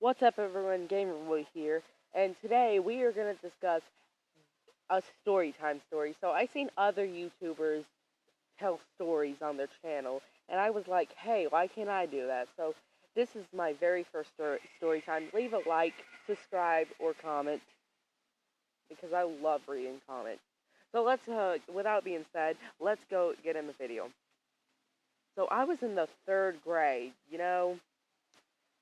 What's up, everyone? Gamerboy here, and today we are going to discuss a story time story. So I seen other YouTubers tell stories on their channel, and I was like, hey, why can't I do that? So this is my very first story time. Leave a like, subscribe, or comment because I love reading comments. So without being said, let's go get in the video. So I was in the third grade.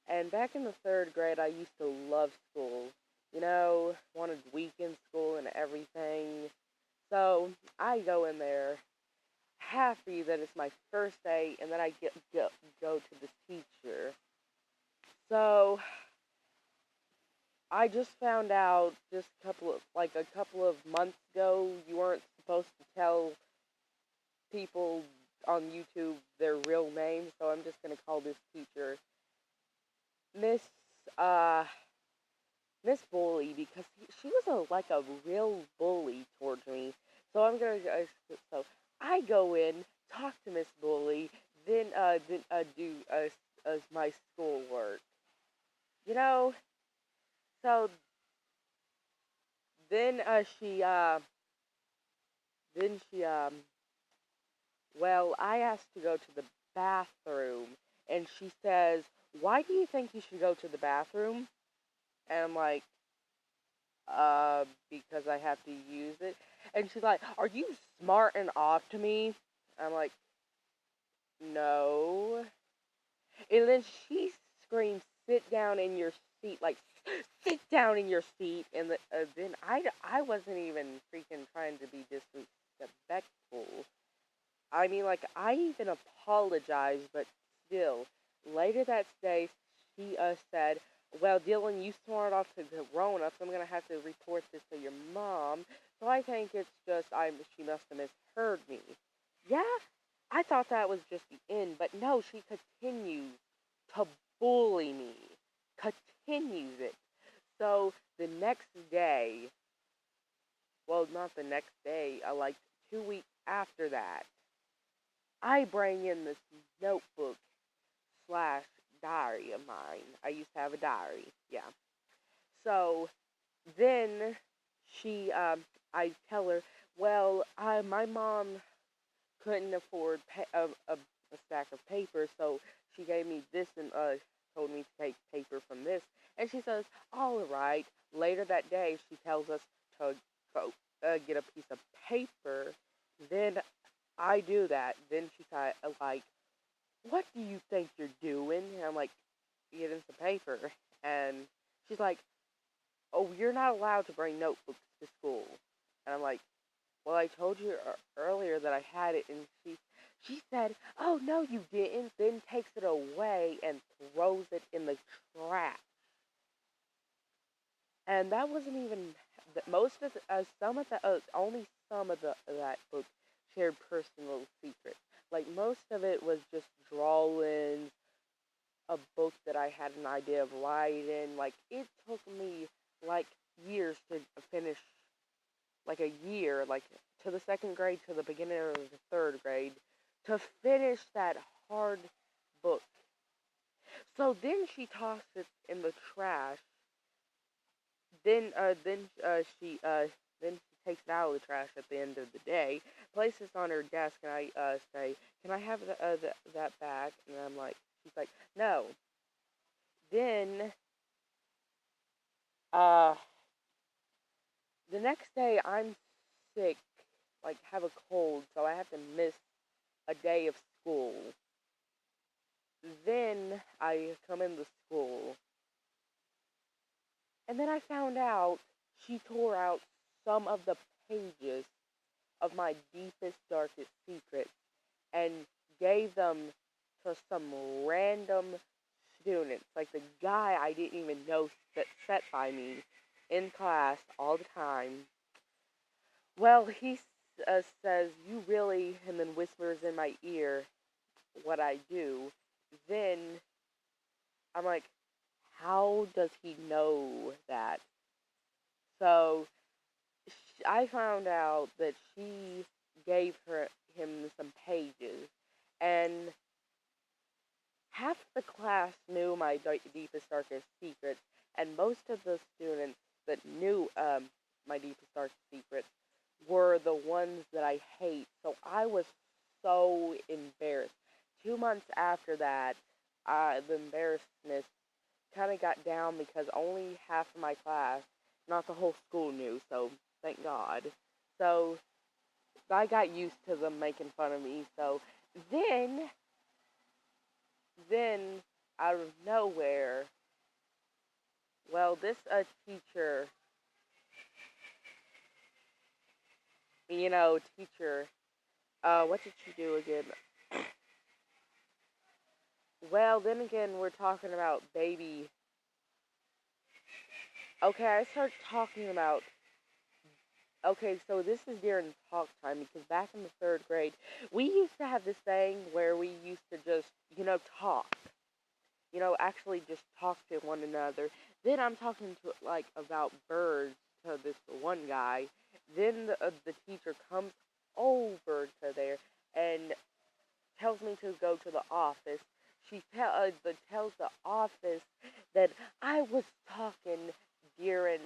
And back in the third grade, I used to love school. Wanted weekend school and everything. So I go in there happy that it's my first day, and then I go to this teacher. So I just found out just a couple of months ago, you weren't supposed to tell people on YouTube their real names. So I'm just gonna call this teacher Miss uh Miss Bully because she was a real bully towards me. So so I go in, talk to Miss Bully, then do my schoolwork. You know, so then she well, I asked to go to the bathroom, and she says, "Why do you think you should go to the bathroom?" And I'm like, because I have to use it. And she's like, "Are you smart and off to me?" I'm like, "No." And then she screams, "Sit down in your seat!" Like, sit down in your seat. And then I wasn't even freaking trying to be disrespectful. I mean, like, I even apologized, but still. Later that day, she said, "Well, Dylan, you smarted off to the grown-ups. I'm gonna have to report this to your mom." So I think it's just she must have misheard me. Yeah, I thought that was just the end, but no, she continues to bully me. Continues it. So the next day, well, not the next day, like 2 weeks after that, I bring in this notebook slash diary of mine. I used to have a diary, yeah. So then I tell her, well, my mom couldn't afford a stack of paper, so she gave me this and told me to take paper from this. And she says, all right. Later that day, she tells us to go get a piece of paper. Then I do that. Then she said, like, what do you think you're doing? And I'm like, getting some paper. And she's like, oh, you're not allowed to bring notebooks to school. And I'm like, well, I told you earlier that I had it. And she said, oh, no, you didn't. Then takes it away and throws it in the trash. And that wasn't even most of some of the only some of that book shared personal secrets. Like most of it was just drawings, a book that I had an idea of writing. Like it took me like years to finish, like a year, like to the second grade to the beginning of the third grade, to finish that hard book. So then she tossed it in the trash. Then she takes it out of the trash at the end of the day, places it on her desk, and I say, "Can I have that back?" And I'm like, she's like, "No." Then uh, the next day I'm sick, like have a cold, so I have to miss a day of school. Then I come into school, and then I found out she tore out some of the pages of my deepest, darkest secrets and gave them to some random students, like the guy I didn't even know that sat by me in class all the time. Well, he says, you really, and then whispers in my ear what I do. Then I'm like, how does he know that? So I found out that she gave him some pages, and half the class knew my deepest, darkest secrets, and most of the students that knew my deepest, darkest secrets were the ones that I hate. So I was so embarrassed. 2 months after that, the embarrassment kind of got down because only half of my class, not the whole school, knew. So thank God. So I got used to them making fun of me. So then, then out of nowhere, well, this teacher, teacher, what did she do again? Well, then again, we're talking about baby. Okay, I start talking about. Okay, so this is during talk time because back in the third grade, we used to have this thing where we used to just, talk. Actually just talk to one another. Then I'm talking to like about birds to this one guy. Then the teacher comes over to there and tells me to go to the office. Tells the office that I was talking during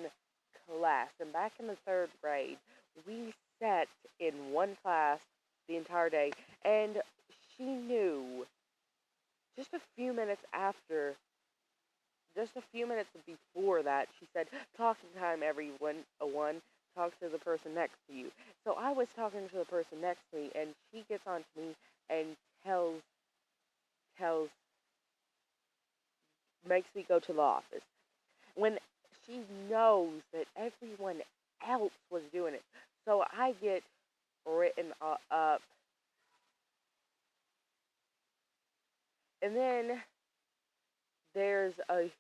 class. And back in the third grade, we sat in one class the entire day, and she knew just a few minutes after, just a few minutes before that, she said, "Talking time, everyone. One, talk to the person next to you." So I was talking to the person next to me, and she gets on to me and tells, makes me go to the office when she knows that everyone else was doing it. So I get written up, and there's a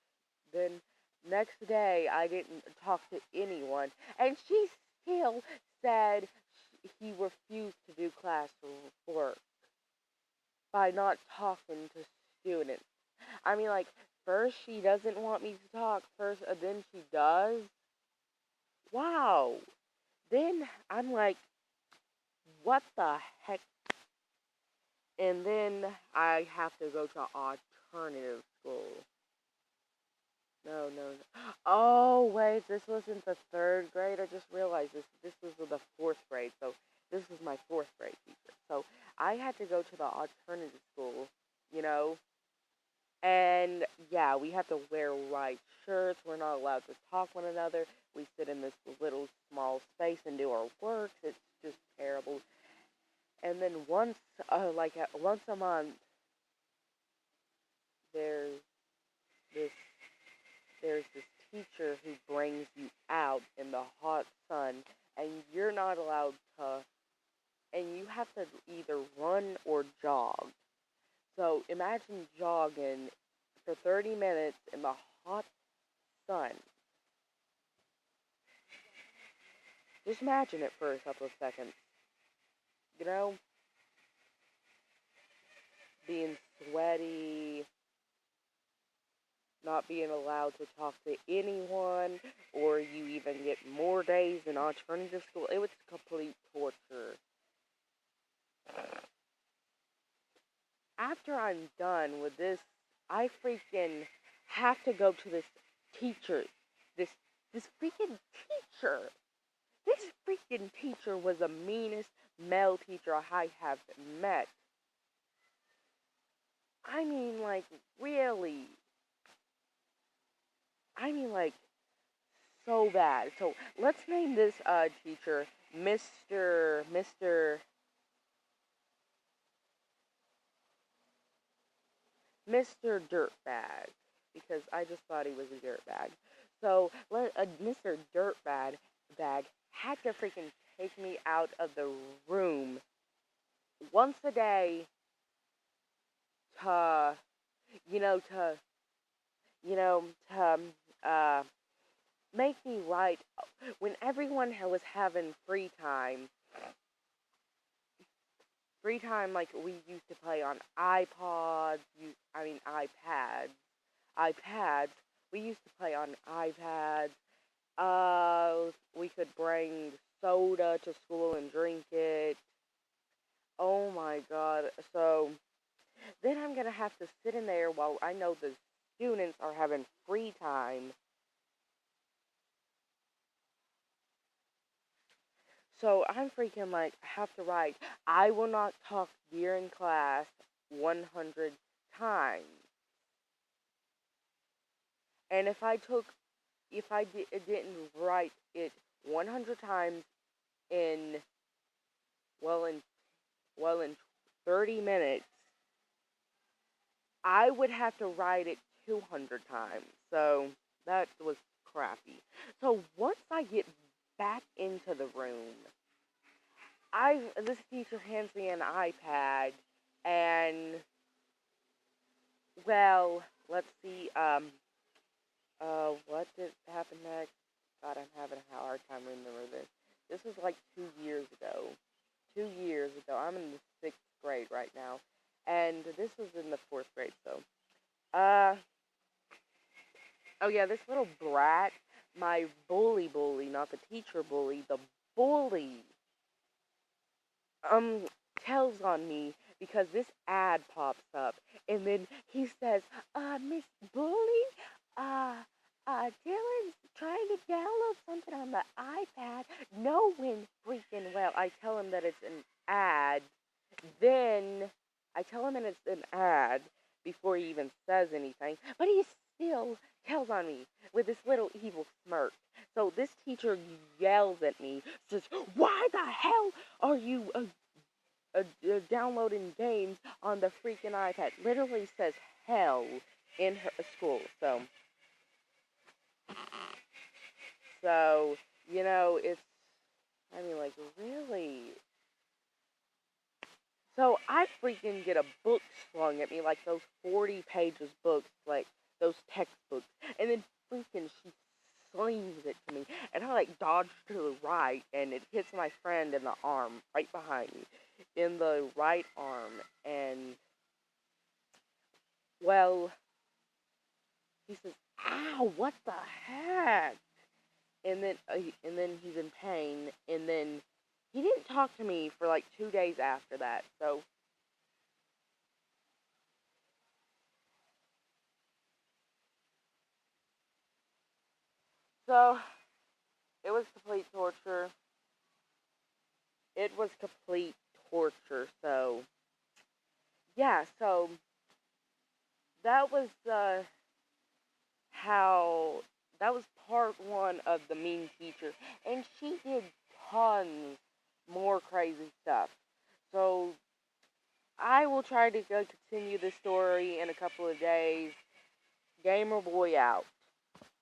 then next day I didn't talk to anyone, and she still said he refused to do classwork by not talking to students. I mean, like, first she doesn't want me to talk, first, then she does. Wow. Then I'm like, what the heck? And then I have to go to alternative school. No, no, no. Oh, wait, this wasn't the third grade. I just realized this. This was the fourth grade. So this was my fourth grade teacher. So I had to go to the alternative school, you know, and yeah, we have to wear white shirts. We're not allowed to talk one another. We sit in this little small space and do our work. It's just terrible. And then once a month, there's this there's this teacher who brings you out in the hot sun, and you're not allowed to, and you have to either run or jog. So imagine jogging for 30 minutes in the hot sun. Just imagine it for a couple of seconds. You know, being sweaty, not being allowed to talk to anyone, or you even get more days in alternative school. It was complete torture. After I'm done with this, I freaking have to go to this teacher. This this freaking teacher. This freaking teacher was the meanest male teacher I have met. I mean, like, really. I mean, like, so bad. So let's name this teacher Mr. Dirtbag, because I just thought he was a dirtbag. So Mr. Dirtbag had to freaking take me out of the room once a day to, you know, to, to uh, make me write when everyone was having free time like we used to play on iPods, iPads. We used to play on iPads. We could bring soda to school and drink it. Oh my god. So Then I'm going to have to sit in there while I know the students are having free time. So I'm freaking like, have to write. I will not talk during class 100 times. And if didn't write it 100 times in, well, in 30 minutes, I would have to write it 200 times. So that was crappy. So once I get back into the room, this teacher hands me an iPad, and well, let's see, what did happen next? God, I'm having a hard time remembering this. This was like 2 years ago. 2 years ago. I'm in the sixth grade right now, and this was in the fourth grade. So, uh, oh yeah, this little brat, my bully, not the teacher bully, the bully, um, tells on me because this ad pops up, and then he says, Miss Bully, uh, Dylan's trying to download something on the iPad, knowing freaking well. I tell him that it's an ad, then I tell him that it's an ad before he even says anything, but he still tells on me with this little evil smirk. So this teacher yells at me, says, "Why the hell are you downloading games on the freaking iPad?" Literally says hell in her school. So it's. I mean, like, really. So I freaking get a book slung at me, like those 40 pages books, like those textbooks, and then freaking she slings it to me, and I like dodge to the right, and it hits my friend in the arm, right behind me, in the right arm, and well, he says, "Ow, what the heck?" And then he's in pain, and then he didn't talk to me for like 2 days after that. So it was complete torture. It was complete torture. So yeah, so that was how that was part one of the mean teacher, and she did tons more crazy stuff. So I will try to go continue this story in a couple of days. Gamer Boy out.